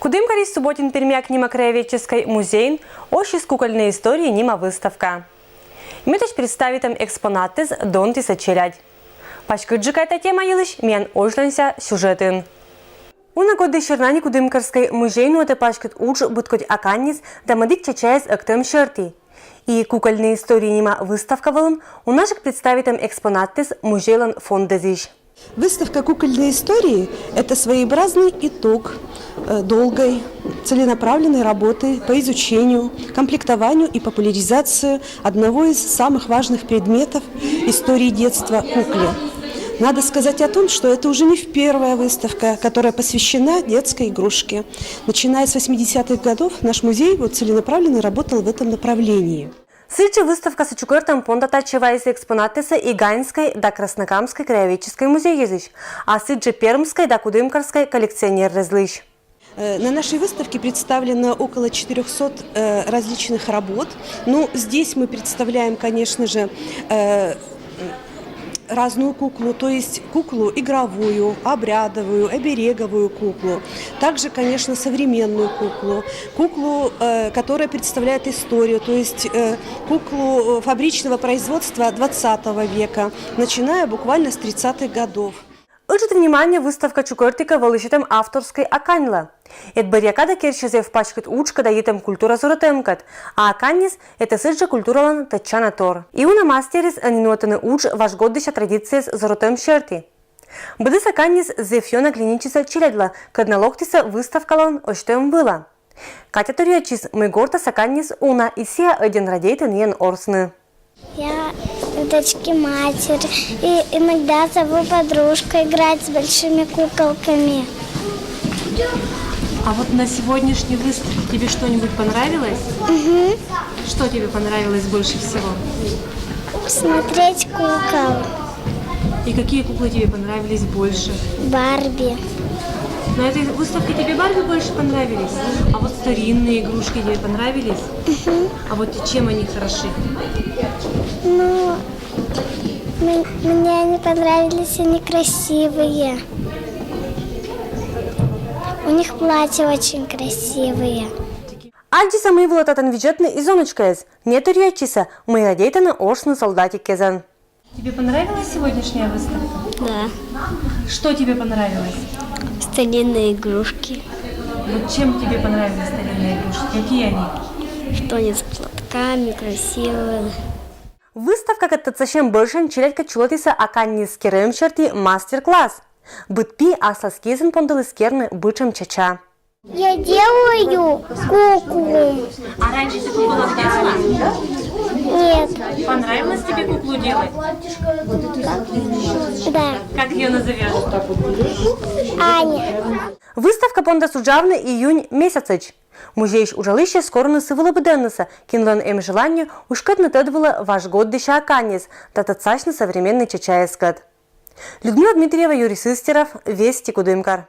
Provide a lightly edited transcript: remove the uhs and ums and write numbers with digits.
Кудымкари субботин пермяк нима краеведческой музей, ощис кукольной истории нима выставка. Меточ представитам экспонаты с дон тысячелядь. Пачкыджика эта тема елыш мен ожланся сюжетын. Уна годы шернани Кудымкарской музейну это пачкет уж будкоть аканис да мадик чачаяс актем шерти. И кукольные истории нима выставка волн у наших представитам экспонаты с музейлан фонда зиш. Выставка «Кукольные истории» – это своеобразный итог долгой, целенаправленной работы по изучению, комплектованию и популяризации одного из самых важных предметов истории детства – кукле. Надо сказать о том, что это уже не первая выставка, которая посвящена детской игрушке. Начиная с 80-х годов наш музей целенаправленно работал в этом направлении. Сычи выставка с чукертом понда тачевайся экспонатыса и Ганской да Краснокамской краеведческой музей языч, а сычи Пермской да Кудымкарской коллекционер разлыч. На нашей выставке представлено около 400 различных работ. Ну, здесь мы представляем, конечно же, разную куклу, то есть куклу игровую, обрядовую, обереговую куклу. Также, конечно, современную куклу, которая представляет историю, то есть куклу фабричного производства 20 века, начиная буквально с 30-х годов. Учит внимание выставка чукертика волышитам авторской аканьла. Это барьякада керчезев пачкат учка да етам культура зуротемкат, а аканис это сыджа культуралан тачана тор. И уна мастерис анинуатаны уч ваш годдыша традициес зуротем шерти. Быдыс аканис зефьона клиничиса челядла, кадналоктиса выставкалан оштем была. Катя Турьячис, мы горта саканис уна и сия один радейтен ен орсны. Я дочки матери, и иногда зову подружку играть с большими куколками. А вот на сегодняшней выставке тебе что-нибудь понравилось? Угу. Что тебе понравилось больше всего? Смотреть кукол. И какие куклы тебе понравились больше? Барби. На этой выставке тебе Барби больше понравились? А вот старинные игрушки тебе понравились? Угу. А вот чем они хороши? Ну, мне они понравились, они красивые. У них платья очень красивые. Аджиса мы было татан виджетный изоночкаес. Нету речиса, мы одейтаны оршны солдатик кезан. Тебе понравилась сегодняшняя выставка? Да. Что тебе понравилось? Старинные игрушки. Вот чем тебе понравились старинные игрушки? Какие они? Что они с платками, красивые. Выставка как-то совсем больше челядка чулотиса аканни с керем черти мастер-класс. Бытпи асласкизен пондалыскерны бычем чача. Я делаю куклу. А раньше ты куклу делала? Нет. Понравилось тебе куклу делать? Да. Как ее назовешь? Аня. Выставка понда суджавны июнь месяцыч. Музей ужалыще скоро насывала бы деннеса, кинлан им желание ушкат натедвала ваш год дыша аканис, татацачно современный чачаескат. Людмила Дмитриева, Юрий Сыстеров, Вести Кудымкар.